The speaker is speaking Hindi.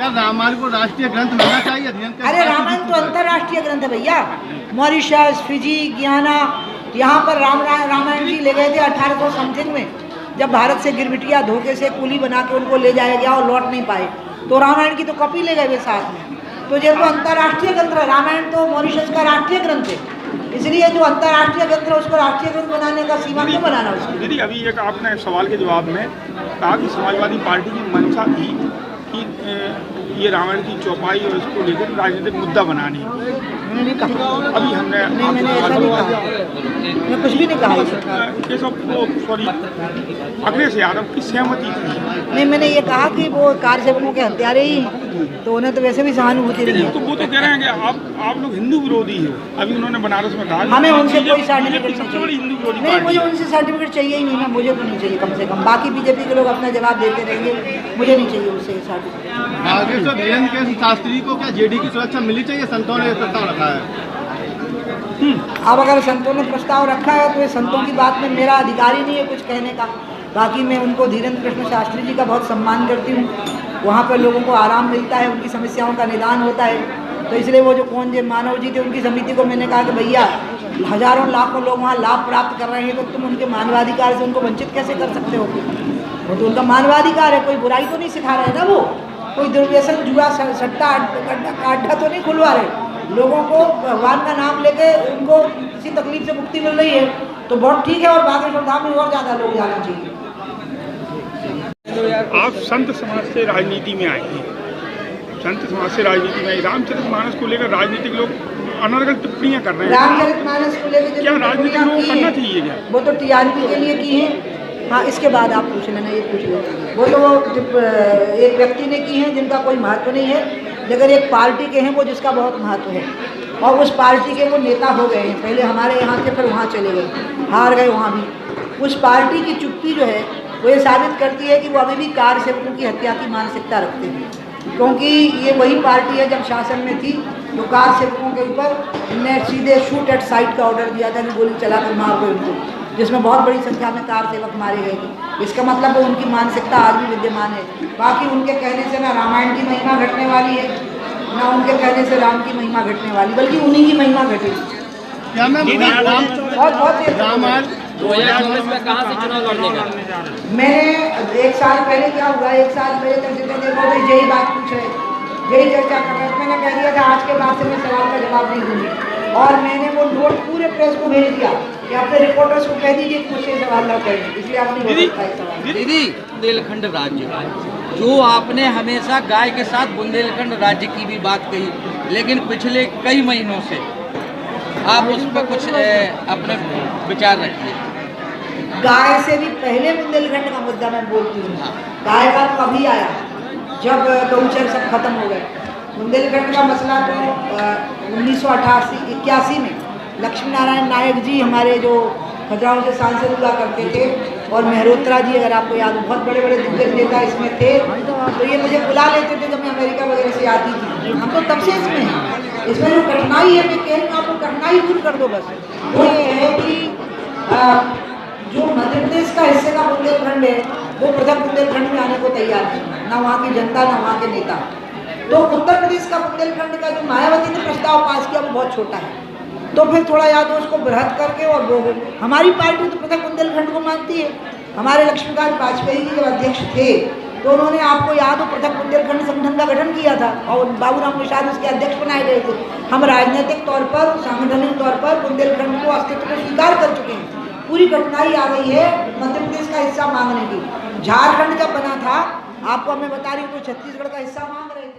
क्या रामायण को राष्ट्रीय ग्रंथ मानना चाहिए? अरे रामायण तो अंतर्राष्ट्रीय ग्रंथ है भैया। मॉरिशस, फिजी, गियाना, यहाँ पर रामायण जी ले गए थे 1800 समथिंग में, जब भारत से गिरबिटिया धोखे से कुली बना के उनको ले जाया गया और लौट नहीं पाए, तो रामायण की तो कॉपी ले गए वे साथ में। तो ये तो अंतर्राष्ट्रीय ग्रंथ है, रामायण तो मॉरिशस का राष्ट्रीय ग्रंथ है, इसलिए जो अंतर्राष्ट्रीय ग्रंथ है उसको राष्ट्रीय ग्रंथ बनाने का सीमा क्यों बनाना उसको? दीदी अभी एक आपने सवाल के जवाब में कहा कि समाजवादी पार्टी की मंशा थी कि ये रामायण की चौपाई और इसको लेकर राजनीतिक मुद्दा बनाने। मैंने नहीं कहा, अभी हमने नहीं मैंने ऐसा नहीं कहा, मैं कुछ भी नहीं कहा। ये सब सॉरी अखिलेश यादव की सहमति थी। नहीं मैंने ये कहा कि वो कार सेवकों के हत्यारे ही, तो उन्हें तो वैसे भी सहानुभूति नहीं है। तो वो तो कह रहे हैं कि आप लोग हिंदू विरोधी हो। अभी उन्होंने बनारस में कहा हमें उनसे कोई सर्टिफिकेट सबसे बड़ी हिंदू विरोधी नहीं, मुझे उनसे सर्टिफिकेट चाहिए ही नहीं ना, मुझे तो नहीं चाहिए कम से कम। बाकी बीजेपी के लोग अपना जवाब देते रहेंगे, मुझे नहीं चाहिए उससे सर्टिफिकेट। नागेश्वर धीरेन्द्र के शास्त्री को क्या जेडी की सुरक्षा मिलनी चाहिए? संतों ने प्रस्ताव रखा है। अब अगर संतों ने प्रस्ताव रखा है तो ये संतों की बात में मेरा अधिकार ही नहीं है कुछ कहने का। बाकी मैं उनको धीरेन्द्र कृष्ण शास्त्री जी का बहुत सम्मान करती हूँ, वहाँ पर लोगों को आराम मिलता है, उनकी समस्याओं का निदान होता है। तो इसलिए वो जो कौन जे मानव जी थे उनकी समिति को मैंने कहा कि भैया हजारों लाखों लोग वहाँ लाभ प्राप्त कर रहे हैं, तो तुम उनके मानवाधिकार से उनको वंचित कैसे कर सकते हो? वो तो उनका मानवाधिकार है, कोई बुराई तो नहीं सिखा रहे ना, वो कोई दुर्व्यसन जुआ सट्टा अड्डा तो नहीं खुलवा रहे। लोगों को भगवान का नाम लेके उनको किसी तकलीफ से मुक्ति मिल रही है तो बहुत ठीक है, और बागेश्वर धाम में और ज़्यादा लोग जाना चाहिए। आप संत समाज से राजनीति में आए हैं, संत समाज से राजनीति में रामचरितमानस को लेकर राजनीतिक लोग अनर्गल टिप्पणियां कर रहे हैं। रामचरितमानस को लेकर क्या राजनीतिक लोग करना चाहिए क्या? वो तो टीआरपी के लिए की है। हाँ, इसके बाद आप पूछ लेना, ये पूछ लो। वो तो एक व्यक्ति ने की है जिनका कोई महत्व नहीं है, लेकिन एक पार्टी के हैं वो जिसका बहुत महत्व है, और उस पार्टी के वो नेता हो गए हैं। पहले हमारे यहाँ थे, फिर वहाँ चले गए, हार गए वहाँ भी। उस पार्टी की चुप्पी जो है वो ये साबित करती है कि वो अभी भी कार सेवकों की हत्या की मानसिकता रखते हैं, क्योंकि ये वही पार्टी है जब शासन में थी तो कार सेवकों के ऊपर ने सीधे शूट एट साइट का ऑर्डर दिया था कि गोली चलाकर मार दो उनको, जिसमें बहुत बड़ी संख्या में कार सेवक मारे गए थे। इसका मतलब वो उनकी मानसिकता आज भी विद्यमान है। बाकी उनके कहने से ना रामायण की महिमा घटने वाली है, ना उनके कहने से राम की महिमा घटने वाली, बल्कि उन्हीं की महिमा घटेगी। क्या मैं रामायण 2019 में कहाँ से चुनाव लड़ने का? मैंने एक साल पहले क्या हुआ, एक साल पहले तक जितने देखो तो यही बात पूछ रहे, यही चर्चा कर रहे थे। मैंने कह दिया था आज के बाद से मैं सवाल का जवाब नहीं दूंगी, और मैंने वो नोट पूरे प्रेस को भेज दिया कि अपने रिपोर्टर्स को कह दीजिए कि मुझसे सवाल न करें, इसलिए आपने दीदी बुंदेलखंड राज्य, जो आपने हमेशा गाय के साथ बुंदेलखंड राज्य की भी बात कही, लेकिन पिछले कई महीनों से आप उस पर कुछ अपने विचार रखिए। गाय से भी पहले बुंदेलखंड का मुद्दा मैं बोलती हूँ। गाय का तो अभी आया जब गौचर सब खत्म हो गए। बुंदेलखंड का मसला तो 1988-81 में लक्ष्मी नारायण नायक जी हमारे जो खजुराहो से सांसद हुआ करते थे, और मेहरोत्रा जी, अगर आपको याद हो, बहुत बड़े बड़े दिग्गज नेता इसमें थे, तो ये मुझे बुला लेते थे जब मैं अमेरिका वगैरह से आती थी। हम तो तब से इसमें हैं। इसमें जो कठिनाई है, मैं कह रही हूँ आपको कठिनाई दूर कर दो बस, वो ये है कि जो मध्य प्रदेश का हिस्से का बुंदेलखंड है वो पृथक बुंदेलखंड में आने को तैयार है, ना वहाँ की जनता ना वहाँ के नेता। तो उत्तर प्रदेश का बुंदेलखंड का जो मायावती ने प्रस्ताव पास किया वो बहुत छोटा है, तो फिर थोड़ा या तो उसको बृहद करके, और वो हमारी पार्टी तो पृथक बुंदेलखंड को मानती है। हमारे लक्ष्मीकांत वाजपेयी जी जब अध्यक्ष थे तो उन्होंने, आपको याद हो, पृथक बुंदेलखंड संगठन का गठन किया था, और बाबूराम प्रसाद उसके अध्यक्ष बनाए गए थे। हम राजनीतिक तौर पर, सांगठनिक तौर पर बुंदेलखंड को अस्तित्व को स्वीकार कर चुके हैं। पूरी कठिनाई आ गई है मध्य प्रदेश का हिस्सा मांगने की। झारखंड जब बना था, आपको मैं बता रही हूँ, तो छत्तीसगढ़ का हिस्सा मांग रहे हैं।